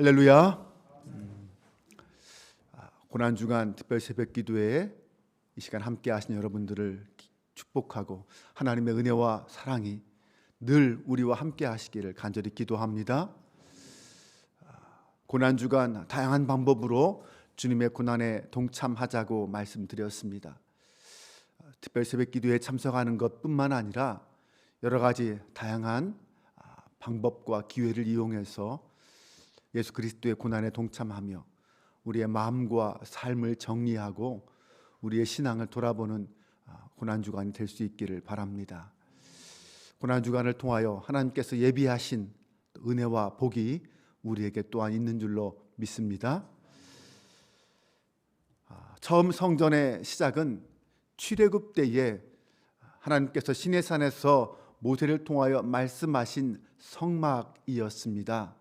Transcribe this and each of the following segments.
할렐루야. 고난주간 특별 새벽 기도회에 이 시간 함께 하신 여러분들을 축복하고 하나님의 은혜와 사랑이 늘 우리와 함께 하시기를 간절히 기도합니다. 고난주간 다양한 방법으로 주님의 고난에 동참하자고 말씀드렸습니다. 특별 새벽 기도회에 참석하는 것뿐만 아니라 여러 가지 다양한 방법과 기회를 이용해서 예수 그리스도의 고난에 동참하며 우리의 마음과 삶을 정리하고 우리의 신앙을 돌아보는 고난주간이 될 수 있기를 바랍니다. 고난주간을 통하여 하나님께서 예비하신 은혜와 복이 우리에게 또한 있는 줄로 믿습니다. 처음 성전의 시작은 출애굽 때에 하나님께서 시내산에서 모세를 통하여 말씀하신 성막이었습니다.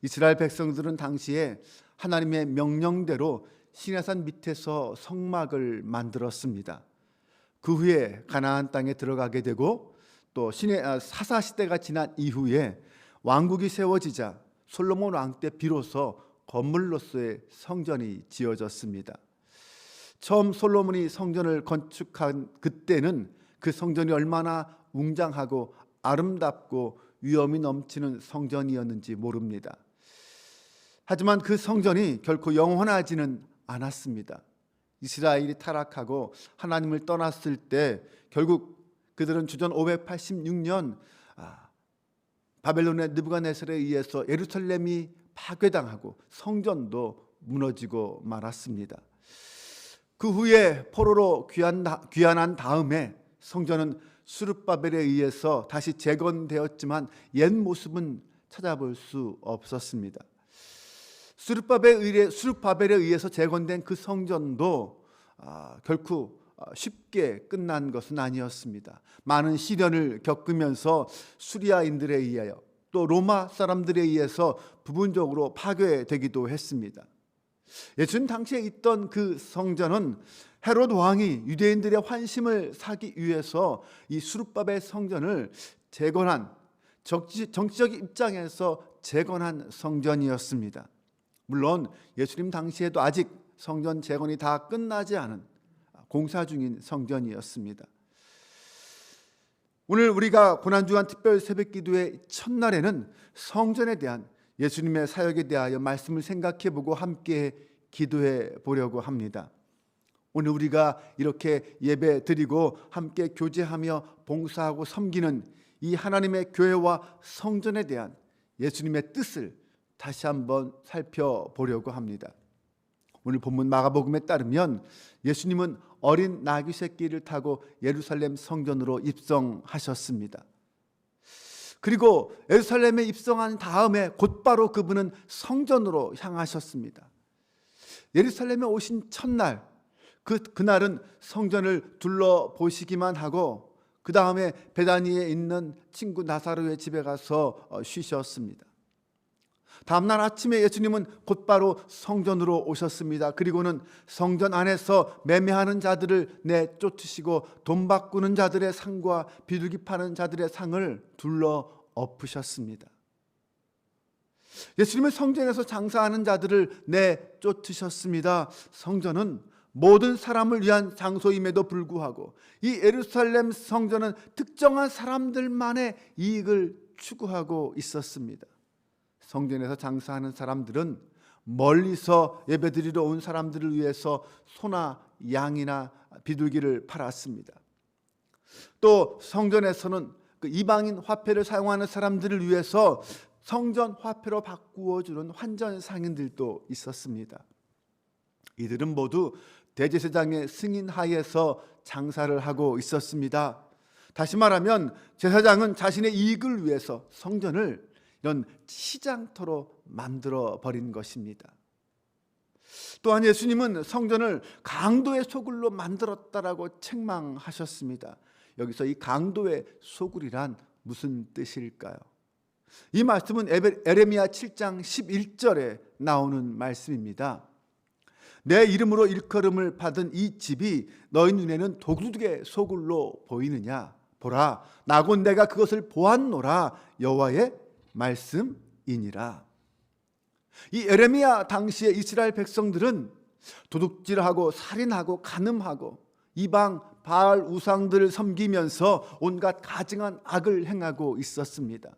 이스라엘 백성들은 당시에 하나님의 명령대로 시내산 밑에서 성막을 만들었습니다. 그 후에 가나안 땅에 들어가게 되고 또 사사 시대가 지난 이후에 왕국이 세워지자 솔로몬 왕 때 비로소 건물로서의 성전이 지어졌습니다. 처음 솔로몬이 성전을 건축한 그때는 그 성전이 얼마나 웅장하고 아름답고 위엄이 넘치는 성전이었는지 모릅니다. 하지만 그 성전이 결코 영원하지는 않았습니다. 이스라엘이 타락하고 하나님을 떠났을 때 결국 그들은 주전 586년 바벨론의 느부갓네살에 의해서 예루살렘이 파괴당하고 성전도 무너지고 말았습니다. 그 후에 포로로 귀환한 다음에 성전은 스룹바벨에 의해서 다시 재건되었지만 옛 모습은 찾아볼 수 없었습니다. 스룹바벨에 의해서 재건된 그 성전도 결코 쉽게 끝난 것은 아니었습니다. 많은 시련을 겪으면서 수리아인들에 의하여 또 로마 사람들에 의해서 부분적으로 파괴되기도 했습니다. 예수님 당시에 있던 그 성전은 헤롯 왕이 유대인들의 환심을 사기 위해서 이 스룹바벨 성전을 재건한 정치적 입장에서 재건한 성전이었습니다. 물론 예수님 당시에도 아직 성전 재건이 다 끝나지 않은 공사 중인 성전이었습니다. 오늘 우리가 고난주간 특별 새벽기도의 첫날에는 성전에 대한 예수님의 사역에 대하여 말씀을 생각해보고 함께 기도해 보려고 합니다. 오늘 우리가 이렇게 예배 드리고 함께 교제하며 봉사하고 섬기는 이 하나님의 교회와 성전에 대한 예수님의 뜻을 다시 한번 살펴보려고 합니다. 오늘 본문 마가복음에 따르면 예수님은 어린 나귀 새끼를 타고 예루살렘 성전으로 입성하셨습니다. 그리고 예루살렘에 입성한 다음에 곧바로 그분은 성전으로 향하셨습니다. 예루살렘에 오신 첫날 그날은 성전을 둘러보시기만 하고 그 다음에 베다니에 있는 친구 나사로의 집에 가서 쉬셨습니다. 다음날 아침에 예수님은 곧바로 성전으로 오셨습니다. 그리고는 성전 안에서 매매하는 자들을 내쫓으시고 돈 바꾸는 자들의 상과 비둘기 파는 자들의 상을 둘러 엎으셨습니다. 예수님은 성전에서 장사하는 자들을 내쫓으셨습니다. 성전은 모든 사람을 위한 장소임에도 불구하고 이 예루살렘 성전은 특정한 사람들만의 이익을 추구하고 있었습니다. 성전에서 장사하는 사람들은 멀리서 예배드리러 온 사람들을 위해서 소나 양이나 비둘기를 팔았습니다. 또 성전에서는 그 이방인 화폐를 사용하는 사람들을 위해서 성전 화폐로 바꾸어 주는 환전 상인들도 있었습니다. 이들은 모두 대제사장의 승인 하에서 장사를 하고 있었습니다. 다시 말하면 제사장은 자신의 이익을 위해서 성전을 이런 시장터로 만들어 버린 것입니다. 또한 예수님은 성전을 강도의 소굴로 만들었다라고 책망하셨습니다. 여기서 이 강도의 소굴이란 무슨 뜻일까요? 이 말씀은 에레미야 7장 11절에 나오는 말씀입니다. 내 이름으로 일컬음을 받은 이 집이 너희 눈에는 도둑의 소굴로 보이느냐? 보라, 나곧 내가 그것을 보았노라. 여호와의 말씀이니라. 이 에레미야 당시의 이스라엘 백성들은 도둑질하고 살인하고 간음하고 이방 바알 우상들을 섬기면서 온갖 가증한 악을 행하고 있었습니다.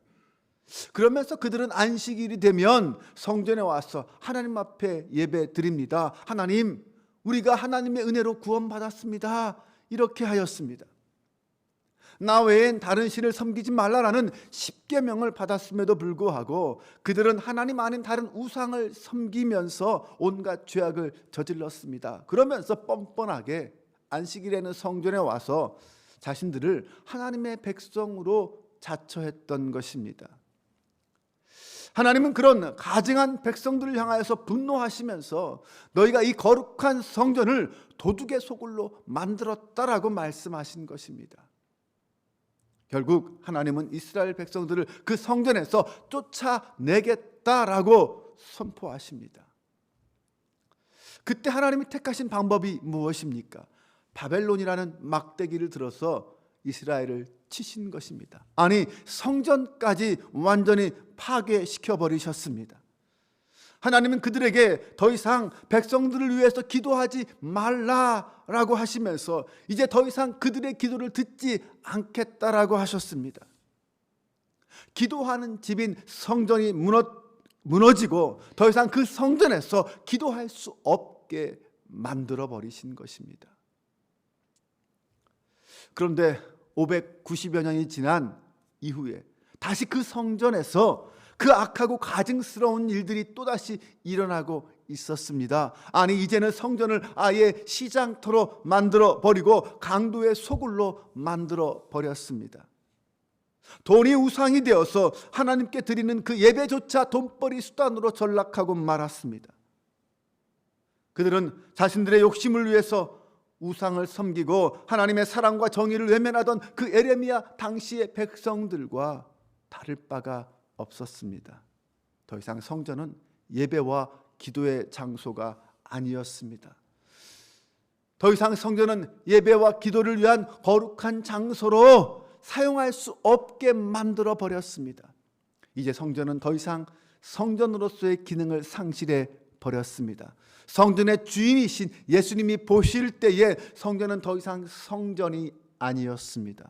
그러면서 그들은 안식일이 되면 성전에 와서 하나님 앞에 예배 드립니다. 하나님, 우리가 하나님의 은혜로 구원받았습니다. 이렇게 하였습니다. 나 외엔 다른 신을 섬기지 말라라는 십계명을 받았음에도 불구하고 그들은 하나님 아닌 다른 우상을 섬기면서 온갖 죄악을 저질렀습니다. 그러면서 뻔뻔하게 안식일에는 성전에 와서 자신들을 하나님의 백성으로 자처했던 것입니다. 하나님은 그런 가증한 백성들을 향하여서 분노하시면서 너희가 이 거룩한 성전을 도둑의 소굴로 만들었다라고 말씀하신 것입니다. 결국 하나님은 이스라엘 백성들을 그 성전에서 쫓아내겠다라고 선포하십니다. 그때 하나님이 택하신 방법이 무엇입니까? 바벨론이라는 막대기를 들어서 이스라엘을 치신 것입니다. 아니, 성전까지 완전히 파괴시켜 버리셨습니다. 하나님은 그들에게 더 이상 백성들을 위해서 기도하지 말라라고 하시면서 이제 더 이상 그들의 기도를 듣지 않겠다라고 하셨습니다. 기도하는 집인 성전이 무너지고 더 이상 그 성전에서 기도할 수 없게 만들어 버리신 것입니다. 그런데 590여 년이 지난 이후에 다시 그 성전에서 그 악하고 가증스러운 일들이 또다시 일어나고 있었습니다. 아니, 이제는 성전을 아예 시장터로 만들어 버리고 강도의 소굴로 만들어 버렸습니다. 돈이 우상이 되어서 하나님께 드리는 그 예배조차 돈벌이 수단으로 전락하고 말았습니다. 그들은 자신들의 욕심을 위해서 우상을 섬기고 하나님의 사랑과 정의를 외면하던 그 에레미야 당시의 백성들과 다를 바가 없었습니다. 더 이상 성전은 예배와 기도의 장소가 아니었습니다. 더 이상 성전은 예배와 기도를 위한 거룩한 장소로 사용할 수 없게 만들어 버렸습니다. 이제 성전은 더 이상 성전으로서의 기능을 상실해 버렸습니다. 성전의 주인이신 예수님이 보실 때에 성전은 더 이상 성전이 아니었습니다.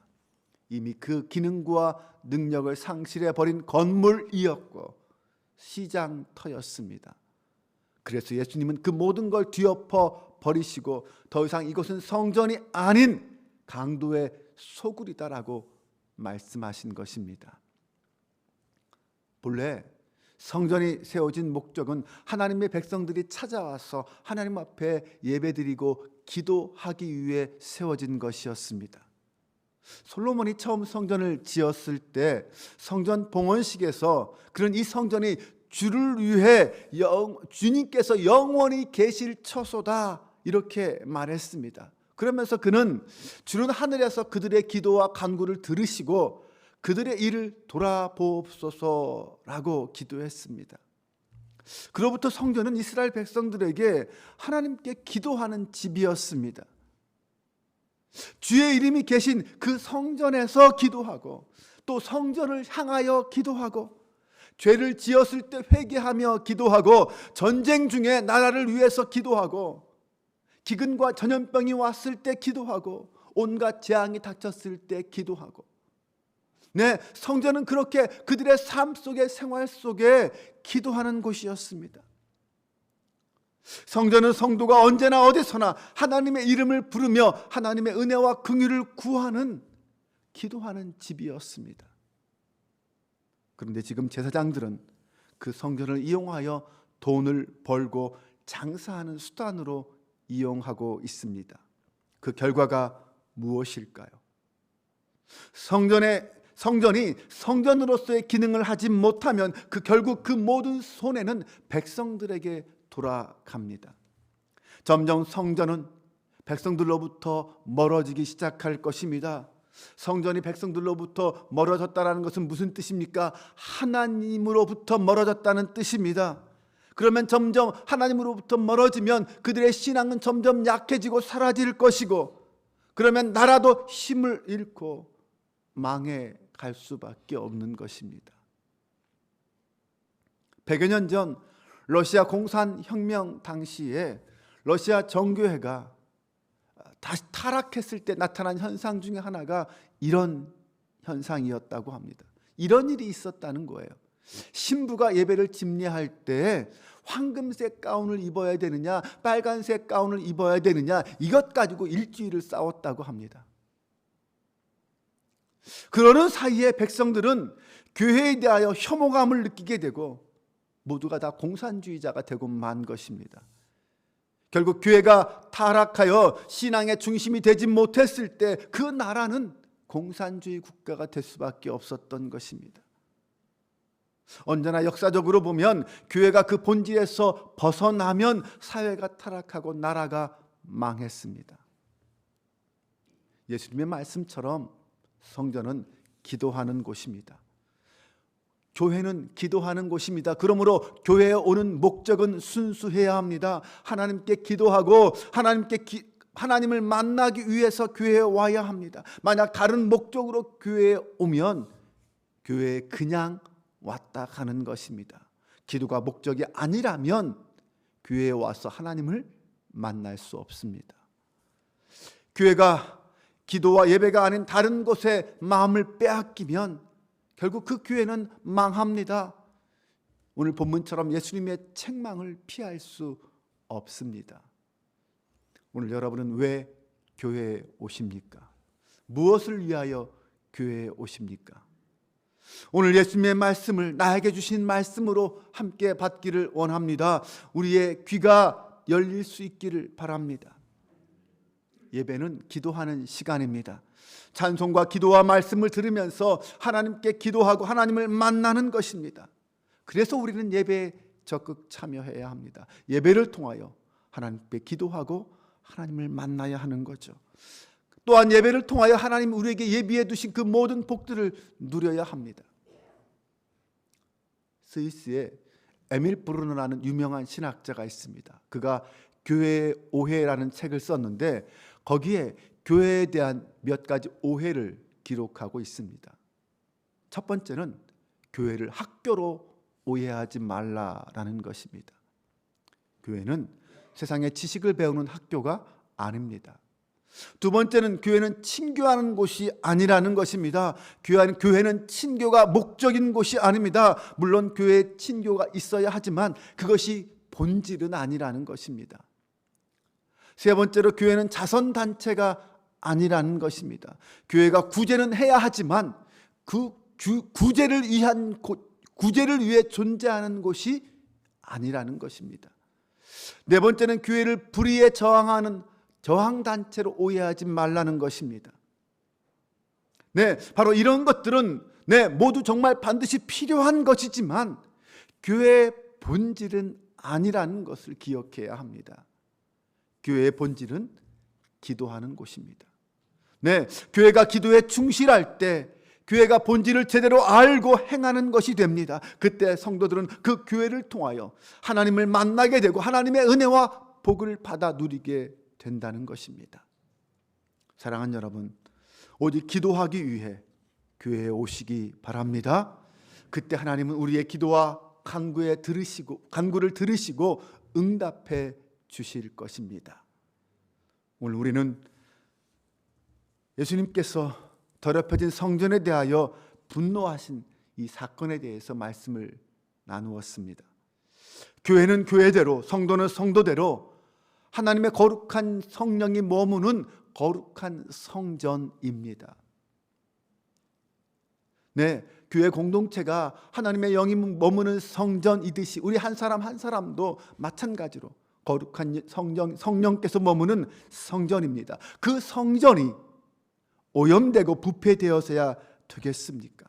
이미 그 기능과 능력을 상실해 버린 건물이었고 시장터였습니다. 그래서 예수님은 그 모든 걸 뒤엎어 버리시고 더 이상 이곳은 성전이 아닌 강도의 소굴이다라고 말씀하신 것입니다. 본래 성전이 세워진 목적은 하나님의 백성들이 찾아와서 하나님 앞에 예배드리고 기도하기 위해 세워진 것이었습니다. 솔로몬이 처음 성전을 지었을 때 성전 봉헌식에서 그런 이 성전이 주를 위해 주님께서 영원히 계실 처소다 이렇게 말했습니다. 그러면서 그는 주는 하늘에서 그들의 기도와 간구를 들으시고 그들의 일을 돌아보옵소서라고 기도했습니다. 그로부터 성전은 이스라엘 백성들에게 하나님께 기도하는 집이었습니다. 주의 이름이 계신 그 성전에서 기도하고 또 성전을 향하여 기도하고 죄를 지었을 때 회개하며 기도하고 전쟁 중에 나라를 위해서 기도하고 기근과 전염병이 왔을 때 기도하고 온갖 재앙이 닥쳤을 때 기도하고 네, 성전은 그렇게 그들의 삶 속에 생활 속에 기도하는 곳이었습니다. 성전은 성도가 언제나 어디서나 하나님의 이름을 부르며 하나님의 은혜와 긍휼을 구하는 기도하는 집이었습니다. 그런데 지금 제사장들은 그 성전을 이용하여 돈을 벌고 장사하는 수단으로 이용하고 있습니다. 그 결과가 무엇일까요? 성전이 성전으로서의 기능을 하지 못하면 결국 그 모든 손해는 백성들에게 돌아갑니다. 점점 성전은 백성들로부터 멀어지기 시작할 것입니다. 성전이 백성들로부터 멀어졌다는 것은 무슨 뜻입니까? 하나님으로부터 멀어졌다는 뜻입니다. 그러면 점점 하나님으로부터 멀어지면 그들의 신앙은 점점 약해지고 사라질 것이고 그러면 나라도 힘을 잃고 망해 갈 수밖에 없는 것입니다. 100여 년 전 러시아 공산혁명 당시에 러시아 정교회가 다시 타락했을 때 나타난 현상 중에 하나가 이런 현상이었다고 합니다. 이런 일이 있었다는 거예요. 신부가 예배를 집례할 때 황금색 가운을 입어야 되느냐 빨간색 가운을 입어야 되느냐 이것 가지고 일주일을 싸웠다고 합니다. 그러는 사이에 백성들은 교회에 대하여 혐오감을 느끼게 되고 모두가 다 공산주의자가 되고 만 것입니다. 결국 교회가 타락하여 신앙의 중심이 되지 못했을 때 그 나라는 공산주의 국가가 될 수밖에 없었던 것입니다. 언제나 역사적으로 보면 교회가 그 본질에서 벗어나면 사회가 타락하고 나라가 망했습니다. 예수님의 말씀처럼 성전은 기도하는 곳입니다. 교회는 기도하는 곳입니다. 그러므로 교회에 오는 목적은 순수해야 합니다. 하나님께 기도하고 하나님을 만나기 위해서 교회에 와야 합니다. 만약 다른 목적으로 교회에 오면 교회에 그냥 왔다 가는 것입니다. 기도가 목적이 아니라면 교회에 와서 하나님을 만날 수 없습니다. 교회가 기도와 예배가 아닌 다른 곳에 마음을 빼앗기면 결국 그 교회는 망합니다. 오늘 본문처럼 예수님의 책망을 피할 수 없습니다. 오늘 여러분은 왜 교회에 오십니까? 무엇을 위하여 교회에 오십니까? 오늘 예수님의 말씀을 나에게 주신 말씀으로 함께 받기를 원합니다. 우리의 귀가 열릴 수 있기를 바랍니다. 예배는 기도하는 시간입니다. 찬송과 기도와 말씀을 들으면서 하나님께 기도하고 하나님을 만나는 것입니다. 그래서 우리는 예배에 적극 참여해야 합니다. 예배를 통하여 하나님께 기도하고 하나님을 만나야 하는 거죠. 또한 예배를 통하여 하나님 우리에게 예비해 두신 그 모든 복들을 누려야 합니다. 스위스에 에밀 브루너라는 유명한 신학자가 있습니다. 그가 교회의 오해라는 책을 썼는데 거기에 교회에 대한 몇 가지 오해를 기록하고 있습니다. 첫 번째는 교회를 학교로 오해하지 말라라는 것입니다. 교회는 세상의 지식을 배우는 학교가 아닙니다. 두 번째는 교회는 친교하는 곳이 아니라는 것입니다. 교회는 친교가 목적인 곳이 아닙니다. 물론 교회에 친교가 있어야 하지만 그것이 본질은 아니라는 것입니다. 세 번째로 교회는 자선단체가 아니라는 것입니다. 교회가 구제는 해야 하지만 그 구제를 위해 존재하는 곳이 아니라는 것입니다. 네 번째는 교회를 불의에 저항하는 저항단체로 오해하지 말라는 것입니다. 네, 바로 이런 것들은 모두 정말 반드시 필요한 것이지만 교회의 본질은 아니라는 것을 기억해야 합니다. 교회의 본질은 기도하는 곳입니다. 네, 교회가 기도에 충실할 때 교회가 본질을 제대로 알고 행하는 것이 됩니다. 그때 성도들은 그 교회를 통하여 하나님을 만나게 되고 하나님의 은혜와 복을 받아 누리게 된다는 것입니다. 사랑하는 여러분, 오직 기도하기 위해 교회에 오시기 바랍니다. 그때 하나님은 우리의 기도와 간구를 들으시고 응답해 주실 것입니다. 오늘 우리는 예수님께서 더럽혀진 성전에 대하여 분노하신 이 사건에 대해서 말씀을 나누었습니다. 교회는 교회대로, 성도는 성도대로 하나님의 거룩한 성령이 머무는 거룩한 성전입니다. 네, 교회 공동체가 하나님의 영이 머무는 성전이듯이 우리 한 사람 한 사람도 마찬가지로 거룩한 성령께서 머무는 성전입니다. 그 성전이 오염되고 부패되어서야 되겠습니까?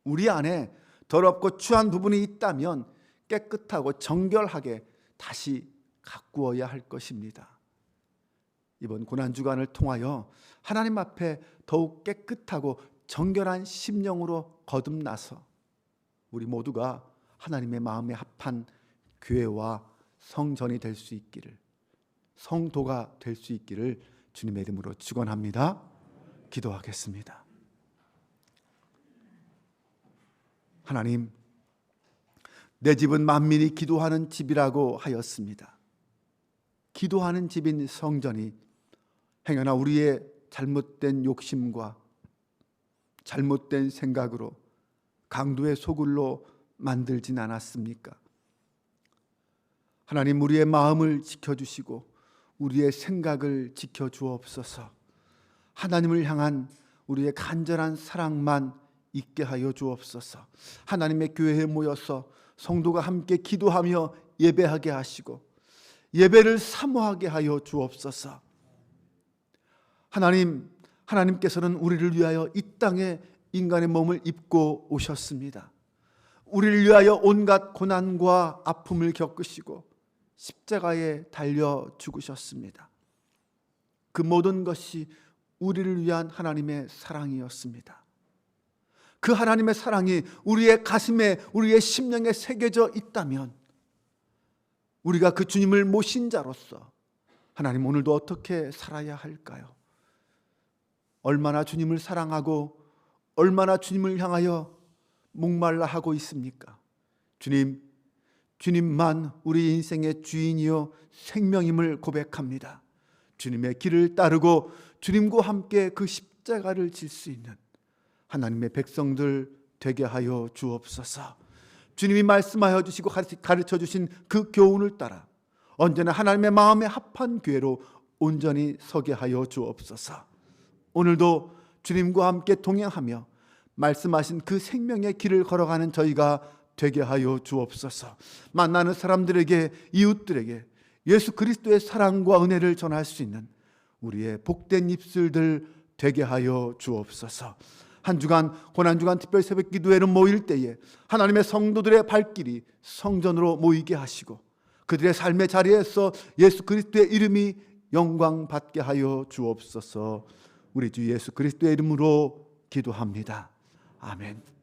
우리 안에 더럽고 추한 부분이 있다면 깨끗하고 정결하게 다시 가꾸어야 할 것입니다. 이번 고난주간을 통하여 하나님 앞에 더욱 깨끗하고 정결한 심령으로 거듭나서 우리 모두가 하나님의 마음에 합한 교회와 성전이 될 수 있기를, 성도가 될 수 있기를 주님의 이름으로 축원합니다. 기도하겠습니다. 하나님, 내 집은 만민이 기도하는 집이라고 하였습니다. 기도하는 집인 성전이 행여나 우리의 잘못된 욕심과 잘못된 생각으로 강도의 소굴로 만들진 않았습니까? 하나님, 우리의 마음을 지켜주시고 우리의 생각을 지켜주옵소서. 하나님을 향한 우리의 간절한 사랑만 있게 하여 주옵소서. 하나님의 교회에 모여서 성도가 함께 기도하며 예배하게 하시고 예배를 사모하게 하여 주옵소서. 하나님께서는 우리를 위하여 이 땅에 인간의 몸을 입고 오셨습니다. 우리를 위하여 온갖 고난과 아픔을 겪으시고 십자가에 달려 죽으셨습니다. 그 모든 것이 우리를 위한 하나님의 사랑이었습니다. 그 하나님의 사랑이 우리의 가슴에, 우리의 심령에 새겨져 있다면 우리가 그 주님을 모신 자로서 하나님, 오늘도 어떻게 살아야 할까요? 얼마나 주님을 사랑하고 얼마나 주님을 향하여 목말라 하고 있습니까? 주님만 우리 인생의 주인이요 생명임을 고백합니다. 주님의 길을 따르고 주님과 함께 그 십자가를 질 수 있는 하나님의 백성들 되게 하여 주옵소서. 주님이 말씀하여 주시고 가르쳐 주신 그 교훈을 따라 언제나 하나님의 마음에 합한 교회로 온전히 서게 하여 주옵소서. 오늘도 주님과 함께 동행하며 말씀하신 그 생명의 길을 걸어가는 저희가 되게 하여 주옵소서. 만나는 사람들에게, 이웃들에게 예수 그리스도의 사랑과 은혜를 전할 수 있는 우리의 복된 입술들 되게 하여 주옵소서. 한 주간 고난주간 특별 새벽 기도회는 모일 때에 하나님의 성도들의 발길이 성전으로 모이게 하시고 그들의 삶의 자리에서 예수 그리스도의 이름이 영광 받게 하여 주옵소서. 우리 주 예수 그리스도의 이름으로 기도합니다. 아멘.